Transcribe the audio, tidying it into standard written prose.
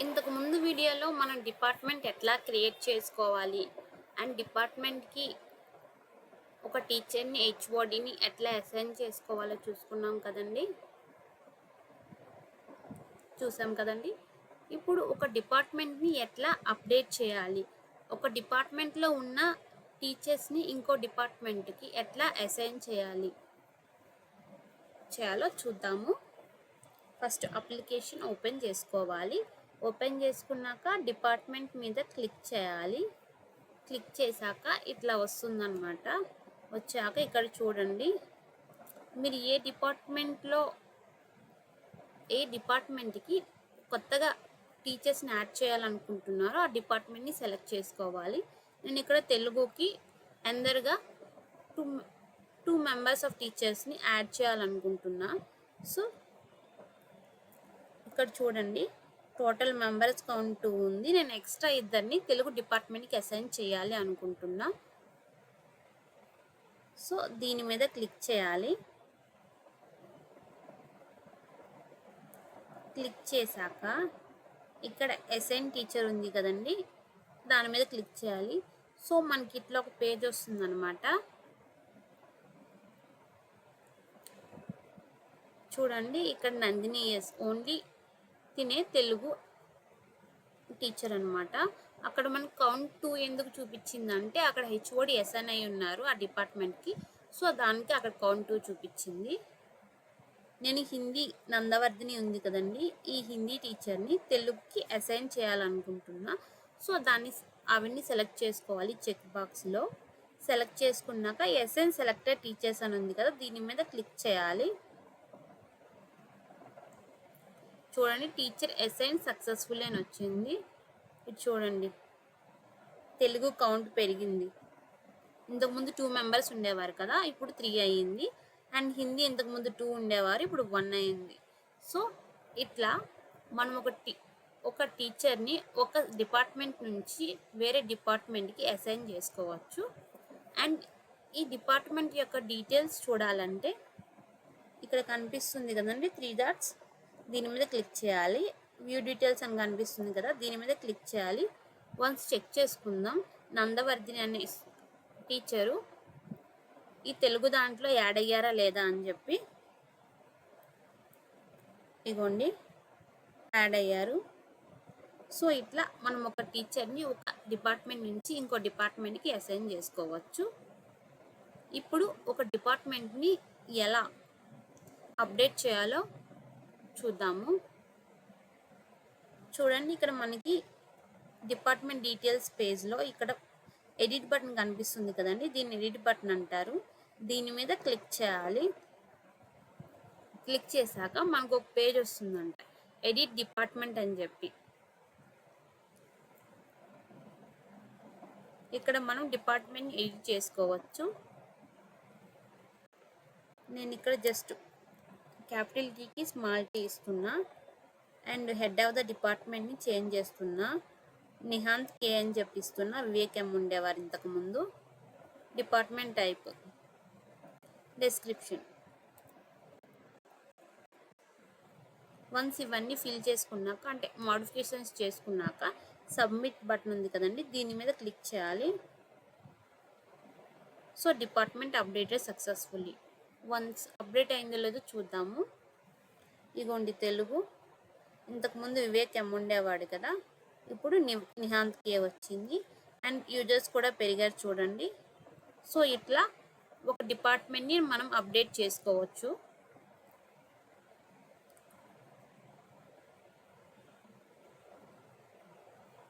ఇంతకు ముందు వీడియోలో మనం డిపార్ట్మెంట్ ఎట్లా క్రియేట్ చేసుకోవాలి అండ్ డిపార్ట్మెంట్కి ఒక టీచర్ని హెచ్ఓడిని ఎట్లా అసైన్ చేసుకోవాలో చూసాం కదండి. ఇప్పుడు ఒక డిపార్ట్మెంట్ని ఎట్లా అప్డేట్ చేయాలి, ఒక డిపార్ట్మెంట్లో ఉన్న టీచర్స్ని ఇంకో డిపార్ట్మెంట్కి ఎట్లా అసైన్ చేయాలో చూద్దాము. ఫస్ట్ అప్లికేషన్ ఓపెన్ చేసుకోవాలి. ఓపెన్ చేసుకున్నాక డిపార్ట్మెంట్ మీద క్లిక్ చేయాలి. క్లిక్ చేశాక ఇట్లా వస్తుందన్నమాట. వచ్చాక ఇక్కడ చూడండి, మీరు ఏ డిపార్ట్మెంట్కి కొత్తగా టీచర్స్ని యాడ్ చేయాలనుకుంటున్నారో ఆ డిపార్ట్మెంట్ని సెలెక్ట్ చేసుకోవాలి. నేను ఇక్కడ తెలుగుకి అందరుగా టూ మెంబర్స్ ఆఫ్ టీచర్స్ని యాడ్ చేయాలనుకుంటున్నా. సో ఇక్కడ చూడండి, టోటల్ మెంబర్స్ కౌంట్ 2 ఉంది. నేను ఎక్స్ట్రా ఇద్దరిని తెలుగు డిపార్ట్మెంట్కి అసైన్ చేయాలి అనుకుంటున్నా. సో దీని మీద క్లిక్ చేయాలి. క్లిక్ చేశాక ఇక్కడ అసైన్ టీచర్ ఉంది కదండి, దాని మీద క్లిక్ చేయాలి. సో మనకి ఇట్లా ఒక పేజ్ వస్తుందన్నమాట. చూడండి, ఇక్కడ నందిని ఎస్ ఓన్లీ తినే తెలుగు టీచర్ అనమాట. అక్కడ మనకు కౌంట్ 2 ఎందుకు చూపించిందంటే అక్కడ హెచ్ఓడి ఎస్ఎన్ అయి ఉన్నారు ఆ డిపార్ట్మెంట్కి. సో దానికి అక్కడ కౌంట్ 2 చూపించింది. నేను హిందీ నందవర్ధిని ఉంది కదండి, ఈ హిందీ టీచర్ని తెలుగుకి అసైన్ చేయాలనుకుంటున్నా. సో అవన్నీ సెలెక్ట్ చేసుకోవాలి. చెక్ బాక్స్లో సెలెక్ట్ చేసుకున్నాక ఎస్ఎన్ సెలెక్టెడ్ టీచర్స్ అని ఉంది కదా, దీని మీద క్లిక్ చేయాలి. చూడండి, టీచర్ అసైన్ సక్సెస్ఫుల్ అని వచ్చింది. ఇది చూడండి, తెలుగు కౌంట్ పెరిగింది. ఇంతకుముందు 2 మెంబర్స్ ఉండేవారు కదా, ఇప్పుడు 3 అయ్యింది. అండ్ హిందీ ఇంతకుముందు 2 ఉండేవారు, ఇప్పుడు 1 అయింది. సో ఇట్లా మనం ఒక టీచర్ని ఒక డిపార్ట్మెంట్ నుంచి వేరే డిపార్ట్మెంట్కి అసైన్ చేసుకోవచ్చు. అండ్ ఈ డిపార్ట్మెంట్ యొక్క డీటెయిల్స్ చూడాలంటే ఇక్కడ కనిపిస్తుంది కదండి 3 డాట్స్, దీని మీద క్లిక్ చేయాలి. వ్యూ డీటెయిల్స్ అని కనిపిస్తుంది కదా, దీని మీద క్లిక్ చేయాలి. వన్స్ చెక్ చేసుకుందాం, నందవర్ధిని అనే టీచరు ఈ తెలుగు దాంట్లో యాడ్ అయ్యారా లేదా అని చెప్పి. ఇగోండి, యాడ్ అయ్యారు. సో ఇట్లా మనం ఒక టీచర్ని ఒక డిపార్ట్మెంట్ నుంచి ఇంకో డిపార్ట్మెంట్కి అసైన్ చేసుకోవచ్చు. ఇప్పుడు ఒక డిపార్ట్మెంట్ని ఎలా అప్డేట్ చేయాలో చూద్దాము. చూడండి, ఇక్కడ మనకి డిపార్ట్మెంట్ డీటెయిల్స్ పేజ్లో ఇక్కడ ఎడిట్ బటన్ కనిపిస్తుంది కదండి, దీన్ని ఎడిట్ బటన్ అంటారు. దీని మీద క్లిక్ చేయాలి. క్లిక్ చేశాక మనకు ఒక పేజ్ వస్తుందంట, ఎడిట్ డిపార్ట్మెంట్ అని చెప్పి. ఇక్కడ మనం డిపార్ట్మెంట్ ఎడిట్ చేసుకోవచ్చు. నేను ఇక్కడ జస్ట్ క్యాపిటల్ టీకి స్మాల్ టీ ఇస్తున్నా. అండ్ హెడ్ ఆఫ్ ద డిపార్ట్మెంట్ని చేంజ్ చేస్తున్నా, నిహాంత్ కే అని చెప్పిస్తున్నా. వివేక్ ఎం ఉండేవారు ఇంతకుముందు. Department type, description. వన్స్ ఇవన్నీ ఫిల్ చేసుకున్నాక, అంటే మోడిఫికేషన్స్ చేసుకున్నాక సబ్మిట్ బటన్ ఉంది కదండి, దీని మీద క్లిక్ చేయాలి. So department updated successfully. Once update అయిందో లేదో చూద్దాము. ఇగోండి, తెలుగు ఇంతకుముందు వివేక్ ఎం ఉండేవాడు కదా, ఇప్పుడు నిహాంత్ కే వచ్చింది. అండ్ యూజర్స్ కూడా పెరిగారు చూడండి. సో ఇట్లా ఒక డిపార్ట్మెంట్ని మనం అప్డేట్ చేసుకోవచ్చు.